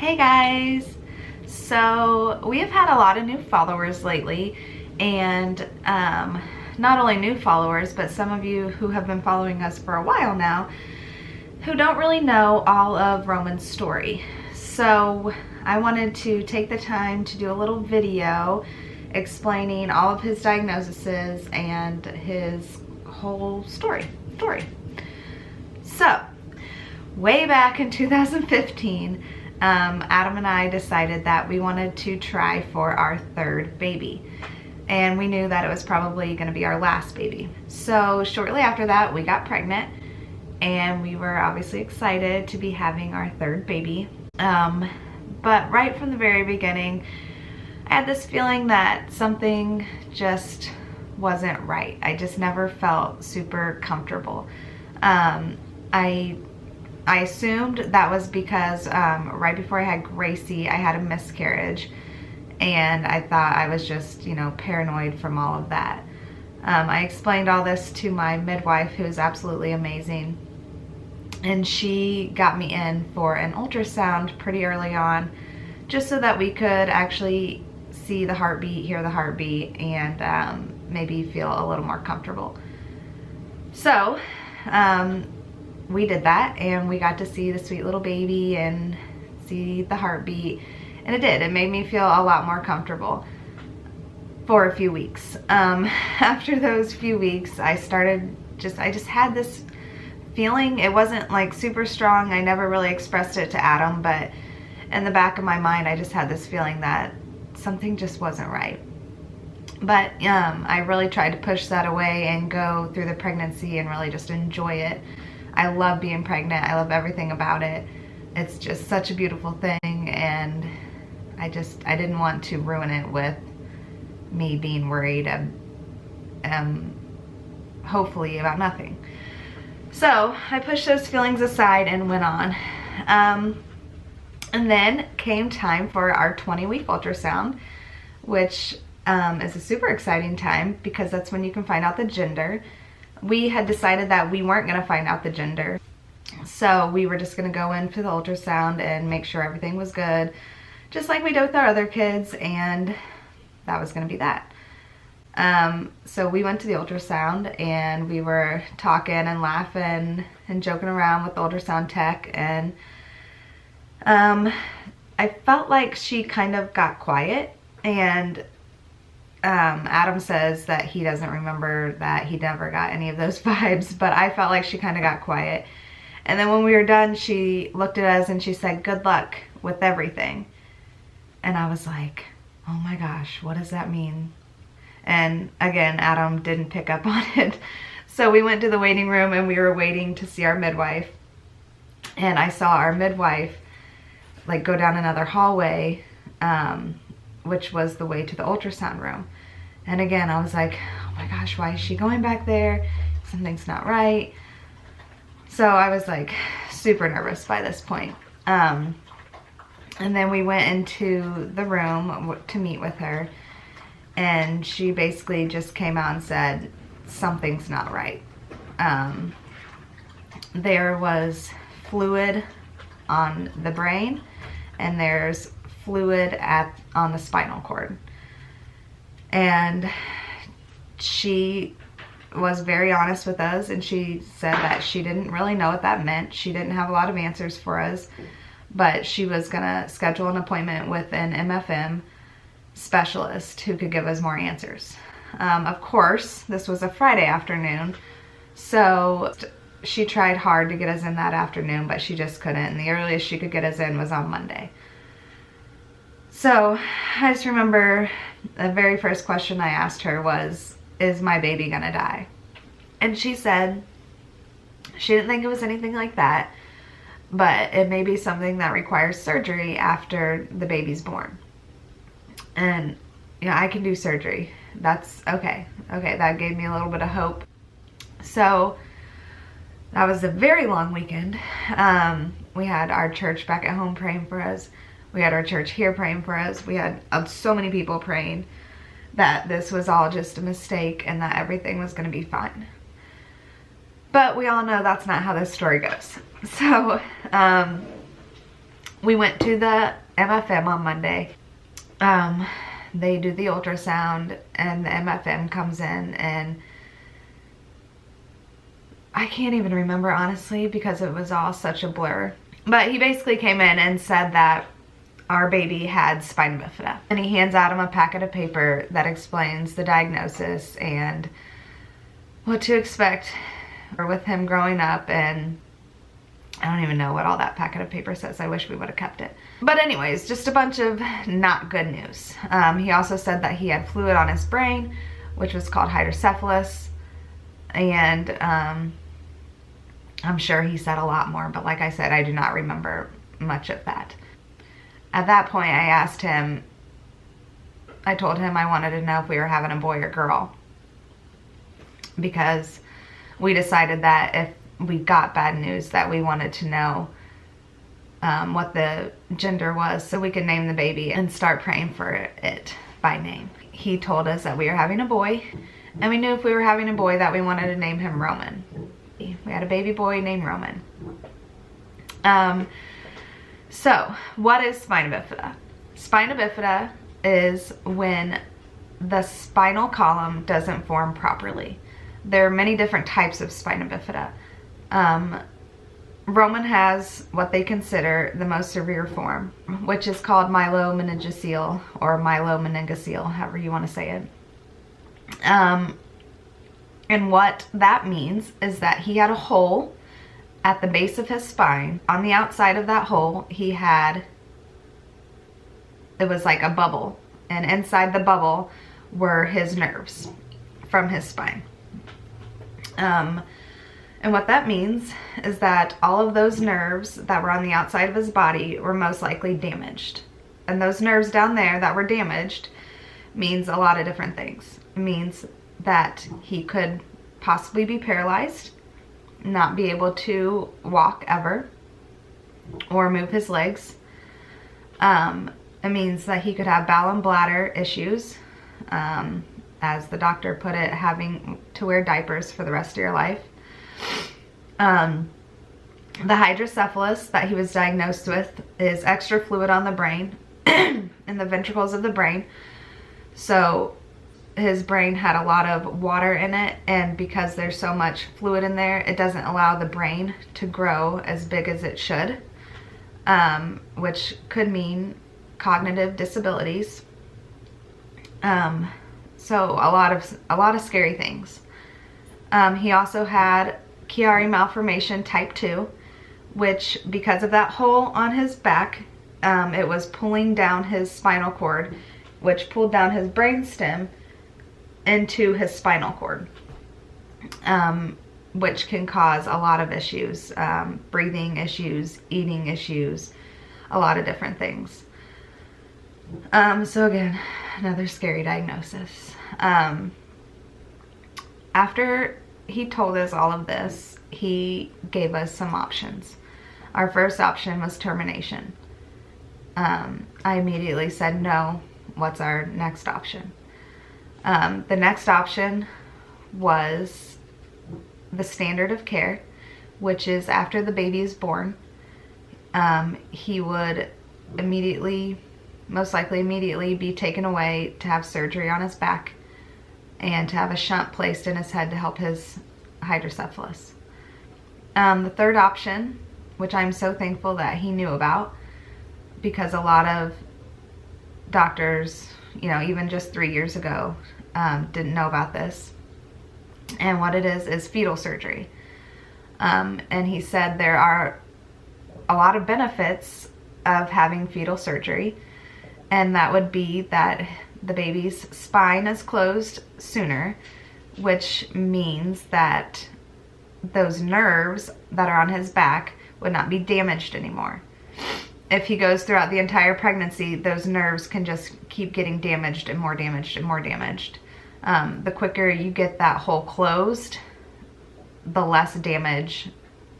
Hey guys! So we have had a lot of new followers lately, and not only new followers, but some of you who have been following us for a while now who don't really know all of Roman's story. So I wanted to take the time to do a little video explaining all of his diagnoses and his whole story. So way back in 2015, Adam and I decided that we wanted to try for our third baby. And we knew that it was probably going to be our last baby. So shortly after that, we got pregnant. And we were obviously excited to be having our third baby. But right from the very beginning, I had this feeling that something just wasn't right. I just never felt super comfortable. I assumed that was because right before I had Gracie, I had a miscarriage, and I thought I was just, paranoid from all of that. I explained all this to my midwife, who is absolutely amazing, and she got me in for an ultrasound pretty early on, just so that we could actually see the heartbeat, hear the heartbeat, and maybe feel a little more comfortable. So, we did that, and we got to see the sweet little baby and see the heartbeat, and it did. It made me feel a lot more comfortable for a few weeks. After those few weeks, I just had this feeling. It wasn't like super strong. I never really expressed it to Adam, but in the back of my mind, I just had this feeling that something just wasn't right. But I really tried to push that away and go through the pregnancy and really just enjoy it. I love being pregnant. I love everything about it. It's just such a beautiful thing, and I didn't want to ruin it with me being worried, hopefully about nothing. So I pushed those feelings aside and went on. And then came time for our 20-week ultrasound, which is a super exciting time because that's when you can find out the gender. We had decided that we weren't going to find out the gender, so we were just going to go in for the ultrasound and make sure everything was good, just like we did with our other kids, and that was going to be that. So we went to the ultrasound, and we were talking and laughing and joking around with the ultrasound tech, and I felt like she kind of got quiet, and Adam says that he doesn't remember that he never got any of those vibes, but I felt like she kind of got quiet. And then when we were done, she looked at us and she said, "Good luck with everything." And I was like, oh my gosh, what does that mean? And again, Adam didn't pick up on it. So we went to the waiting room, and we were waiting to see our midwife. And I saw our midwife like go down another hallway, which was the way to the ultrasound room. And again, I was like, oh my gosh, why is she going back there? Something's not right. So I was like super nervous by this point. And then we went into the room to meet with her, and she basically just came out and said, something's not right. There was fluid on the brain, and there's fluid on the spinal cord. And she was very honest with us, and she said that she didn't really know what that meant. She didn't have a lot of answers for us, but she was gonna schedule an appointment with an MFM specialist who could give us more answers. Of course, this was a Friday afternoon, so she tried hard to get us in that afternoon, but she just couldn't, and the earliest she could get us in was on Monday. So I just remember the very first question I asked her was, is my baby gonna die? And she said she didn't think it was anything like that, but it may be something that requires surgery after the baby's born. And I can do surgery. That's okay. Okay, that gave me a little bit of hope. So that was a very long weekend. We had our church back at home praying for us. We had our church here praying for us. We had so many people praying that this was all just a mistake and that everything was going to be fine. But we all know that's not how this story goes. So We went to the MFM on Monday. They do the ultrasound and the MFM comes in, and I can't even remember honestly because it was all such a blur. But he basically came in and said that our baby had spina bifida. And he hands out him a packet of paper that explains the diagnosis and what to expect with him growing up, and I don't even know what all that packet of paper says. I wish we would have kept it. But anyways, just a bunch of not good news. He also said that he had fluid on his brain, which was called hydrocephalus. And I'm sure he said a lot more, but like I said, I do not remember much of that. At that point, I asked him, I told him I wanted to know if we were having a boy or girl, because we decided that if we got bad news that we wanted to know what the gender was so we could name the baby and start praying for it by name. He told us that we were having a boy, and we knew if we were having a boy that we wanted to name him Roman. We had a baby boy named Roman. So what is spina bifida? Spina bifida is when the spinal column doesn't form properly. There are many different types of spina bifida. Roman has what they consider the most severe form, which is called myelomeningocele or myelomeningocele, however you want to say it. And what that means is that he had a hole at the base of his spine. On the outside of that hole, it was like a bubble, and inside the bubble were his nerves from his spine. And what that means is that all of those nerves that were on the outside of his body were most likely damaged. And those nerves down there that were damaged means a lot of different things. It means that he could possibly be paralyzed, not be able to walk ever, or move his legs. It means that he could have bowel and bladder issues, as the doctor put it, having to wear diapers for the rest of your life. The hydrocephalus that he was diagnosed with is extra fluid on the brain in the ventricles of the brain. So his brain had a lot of water in it, and because there's so much fluid in there, it doesn't allow the brain to grow as big as it should, which could mean cognitive disabilities. So a lot of scary things. He also had Chiari malformation type 2, which because of that hole on his back, it was pulling down his spinal cord, which pulled down his brainstem into his spinal cord, which can cause a lot of issues, breathing issues, eating issues, a lot of different things. So again, another scary diagnosis. After he told us all of this, he gave us some options. Our first option was termination. I immediately said no. What's our next option? The next option was the standard of care, which is after the baby is born, he would most likely immediately be taken away to have surgery on his back and to have a shunt placed in his head to help his hydrocephalus. The third option, which I'm so thankful that he knew about, because a lot of doctors, even just 3 years ago, didn't know about this. And what it is fetal surgery. And he said there are a lot of benefits of having fetal surgery, and that would be that the baby's spine is closed sooner, which means that those nerves that are on his back would not be damaged anymore. If he goes throughout the entire pregnancy, those nerves can just keep getting damaged and more damaged and more damaged. The quicker you get that hole closed, the less damage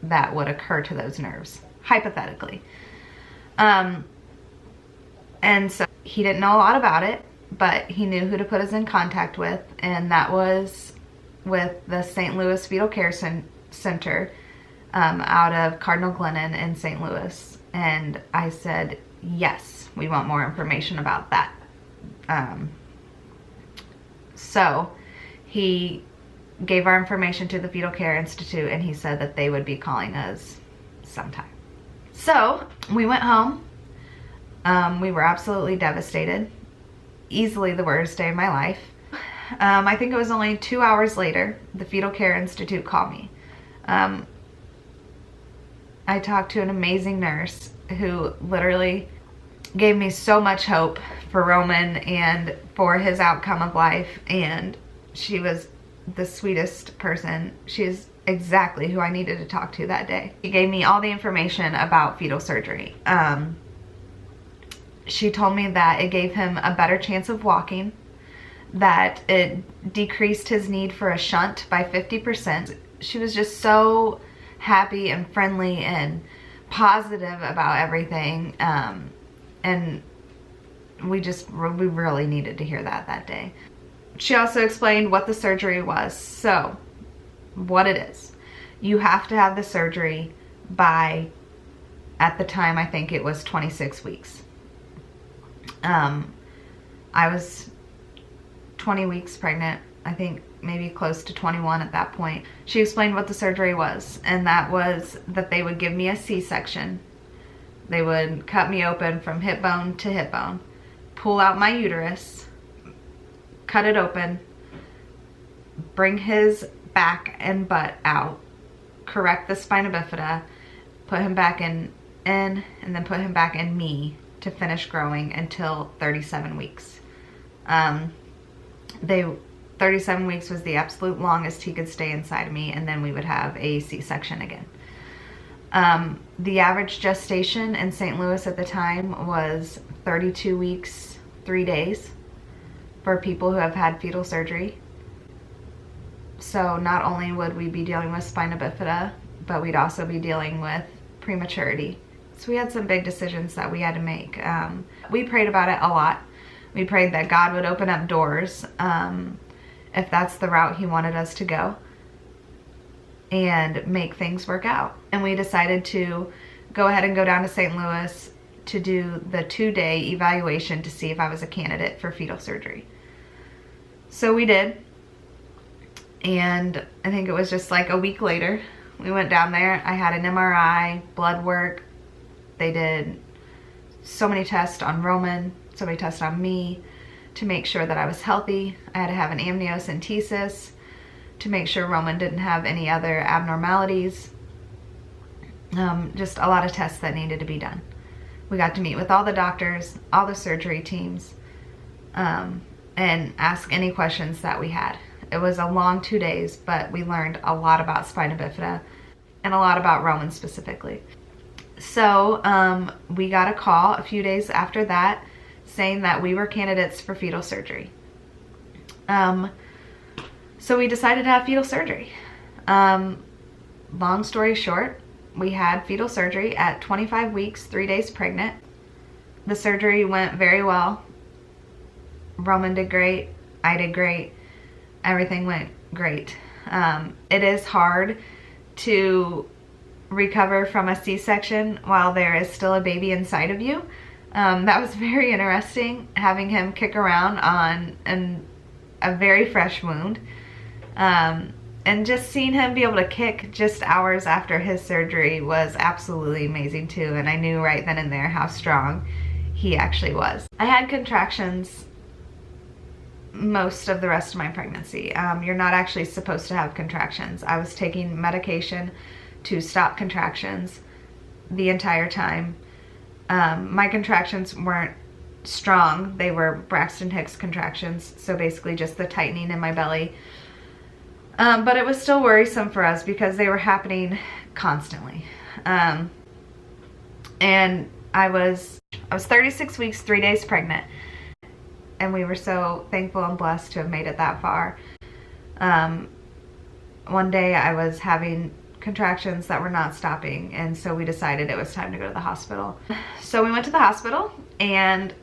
that would occur to those nerves, hypothetically. And so he didn't know a lot about it, but he knew who to put us in contact with, and that was with the St. Louis Fetal Care Center out of Cardinal Glennon in St. Louis. And I said, yes, we want more information about that. So he gave our information to the Fetal Care Institute, and he said that they would be calling us sometime. So we went home. We were absolutely devastated. Easily the worst day of my life. I think it was only 2 hours later, the Fetal Care Institute called me. I talked to an amazing nurse who literally gave me so much hope for Roman and for his outcome of life, and she was the sweetest person. She is exactly who I needed to talk to that day. She gave me all the information about fetal surgery. She told me that it gave him a better chance of walking, that it decreased his need for a shunt by 50%. She was just so happy and friendly and positive about everything. And we really needed to hear that day. She also explained what the surgery was. So, what it is. You have to have the surgery by, at the time, I think it was 26 weeks. I was 20 weeks pregnant, I think maybe close to 21 at that point. She explained what the surgery was, and that was that they would give me a C-section. They would cut me open from hip bone to hip bone, pull out my uterus, cut it open, bring his back and butt out, correct the spina bifida, put him back in, and then put him back in me to finish growing until 37 weeks. 37 weeks was the absolute longest he could stay inside of me, and then we would have a C-section again. The average gestation in St. Louis at the time was 32 weeks, 3 days for people who have had fetal surgery. So not only would we be dealing with spina bifida, but we'd also be dealing with prematurity. So we had some big decisions that we had to make. We prayed about it a lot. We prayed that God would open up doors if that's the route he wanted us to go, and make things work out. And we decided to go ahead and go down to St. Louis to do the 2-day evaluation to see if I was a candidate for fetal surgery. So we did, and I think it was just like a week later, we went down there. I had an MRI, blood work. They did so many tests on Roman, so many tests on me to make sure that I was healthy. I had to have an amniocentesis to make sure Roman didn't have any other abnormalities. Just a lot of tests that needed to be done. We got to meet with all the doctors, all the surgery teams, and ask any questions that we had. It was a long 2 days, but we learned a lot about spina bifida and a lot about Roman specifically. So we got a call a few days after that saying that we were candidates for fetal surgery. So we decided to have fetal surgery. Long story short, we had fetal surgery at 25 weeks, 3 days pregnant. The surgery went very well. Roman did great. I did great. Everything went great. It is hard to recover from a C-section while there is still a baby inside of you. That was very interesting, having him kick around on a very fresh wound. And just seeing him be able to kick just hours after his surgery was absolutely amazing too. And I knew right then and there how strong he actually was. I had contractions most of the rest of my pregnancy. You're not actually supposed to have contractions. I was taking medication to stop contractions the entire time. My contractions weren't strong. They were Braxton Hicks contractions, so basically just the tightening in my belly. But it was still worrisome for us because they were happening constantly. And I was 36 weeks, 3 days pregnant, and we were so thankful and blessed to have made it that far. One day I was having contractions that were not stopping, and so we decided it was time to go to the hospital. So we went to the hospital, and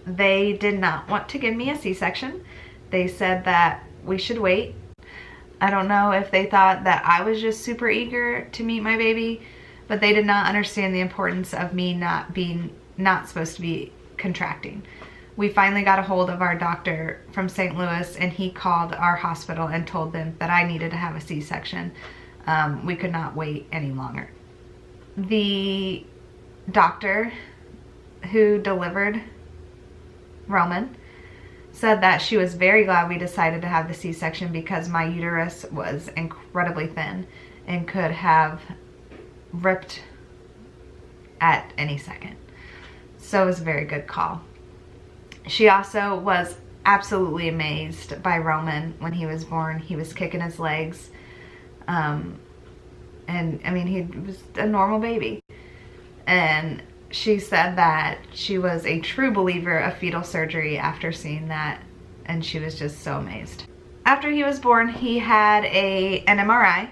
they did not want to give me a C-section. They said that we should wait. I don't know if they thought that I was just super eager to meet my baby, but they did not understand the importance of me not supposed to be contracting. We finally got a hold of our doctor from St. Louis, and he called our hospital and told them that I needed to have a C-section. We could not wait any longer. The doctor who delivered Roman said that she was very glad we decided to have the C-section because my uterus was incredibly thin and could have ripped at any second. So it was a very good call. She also was absolutely amazed by Roman when he was born. He was kicking his legs. And I mean, he was a normal baby. And she said that she was a true believer of fetal surgery after seeing that, and she was just so amazed. After he was born, he had an MRI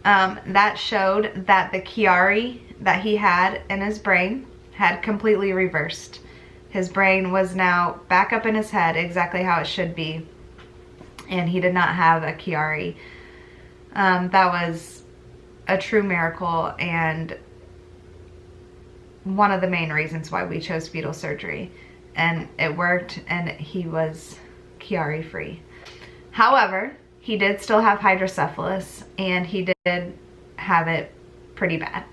that showed that the Chiari that he had in his brain had completely reversed. His brain was now back up in his head exactly how it should be, and he did not have a Chiari. That was a true miracle, and one of the main reasons why we chose fetal surgery, and it worked, and he was Chiari free. However, he did still have hydrocephalus, and he did have it pretty bad.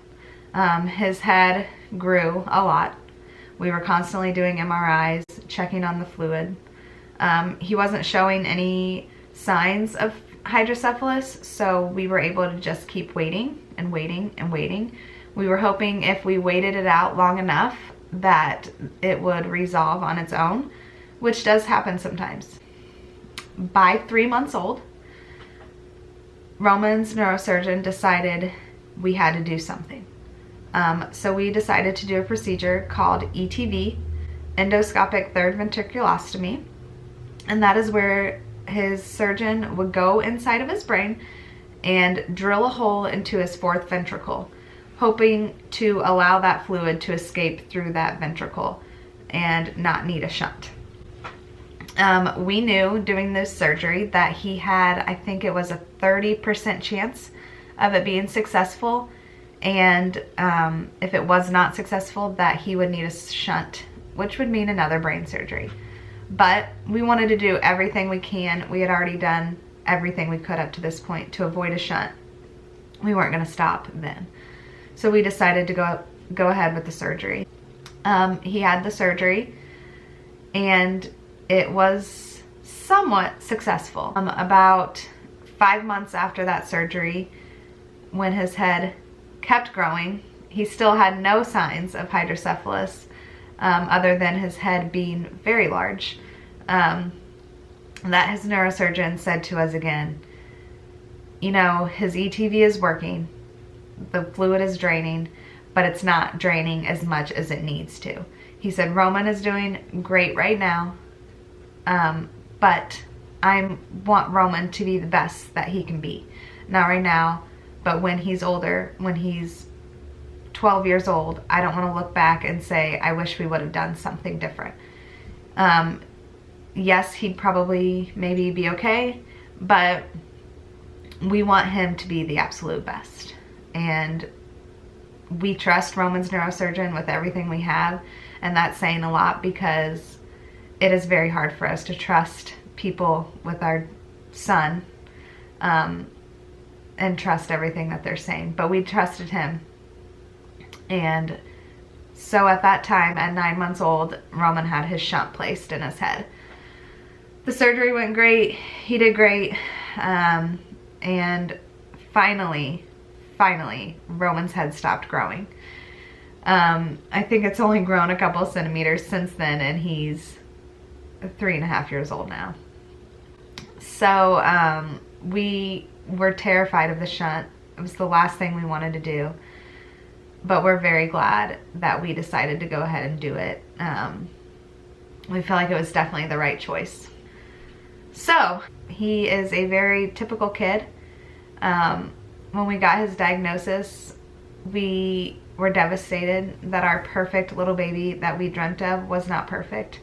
His head grew a lot. We were constantly doing MRIs, checking on the fluid. He wasn't showing any signs of hydrocephalus, so we were able to just keep waiting and waiting and waiting. We were hoping if we waited it out long enough that it would resolve on its own, which does happen sometimes. By 3 months old, Roman's neurosurgeon decided we had to do something. So we decided to do a procedure called ETV, endoscopic third ventriculostomy, and that is where his surgeon would go inside of his brain and drill a hole into his fourth ventricle, hoping to allow that fluid to escape through that ventricle and not need a shunt. We knew doing this surgery that he had, I think it was a 30% chance of it being successful, and if it was not successful, that he would need a shunt, which would mean another brain surgery. But we wanted to do everything we can. We had already done everything we could up to this point to avoid a shunt. We weren't going to stop then. So we decided to go ahead with the surgery. He had the surgery, and it was somewhat successful. About 5 months after that surgery, when his head kept growing, he still had no signs of hydrocephalus, other than his head being very large. That his neurosurgeon said to us again, you know, his ETV is working, the fluid is draining, but it's not draining as much as it needs to. He said, Roman is doing great right now, but I want Roman to be the best that he can be. Not right now, but when he's older, when he's 12 years old, I don't want to look back and say, I wish we would have done something different. Yes, he'd probably maybe be okay, but we want him to be the absolute best. And we trust Roman's neurosurgeon with everything we have, and that's saying a lot because it is very hard for us to trust people with our son and trust everything that they're saying. But we trusted him. And so at that time, at 9 months old, Roman had his shunt placed in his head. The surgery went great. He did great. And finally, Roman's head stopped growing. I think it's only grown a couple of centimeters since then, and he's 3.5 years old now. So we were terrified of the shunt. It was the last thing we wanted to do. But we're very glad that we decided to go ahead and do it. We feel like it was definitely the right choice. So he is a very typical kid. When we got his diagnosis, we were devastated that our perfect little baby that we dreamt of was not perfect.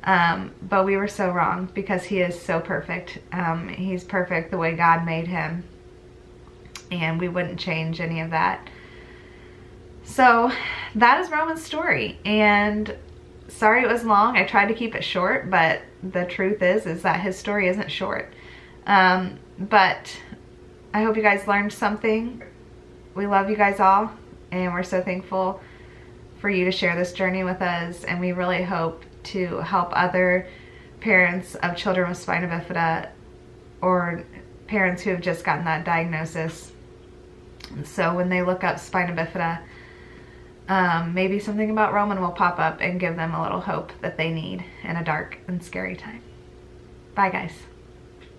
But we were so wrong because he is so perfect. He's perfect the way God made him, and we wouldn't change any of that. So that is Roman's story, and sorry it was long. I tried to keep it short, but the truth is that his story isn't short. But I hope you guys learned something. We love you guys all, and we're so thankful for you to share this journey with us, and we really hope to help other parents of children with spina bifida or parents who have just gotten that diagnosis. So when they look up spina bifida, maybe something about Roman will pop up and give them a little hope that they need in a dark and scary time. Bye, guys.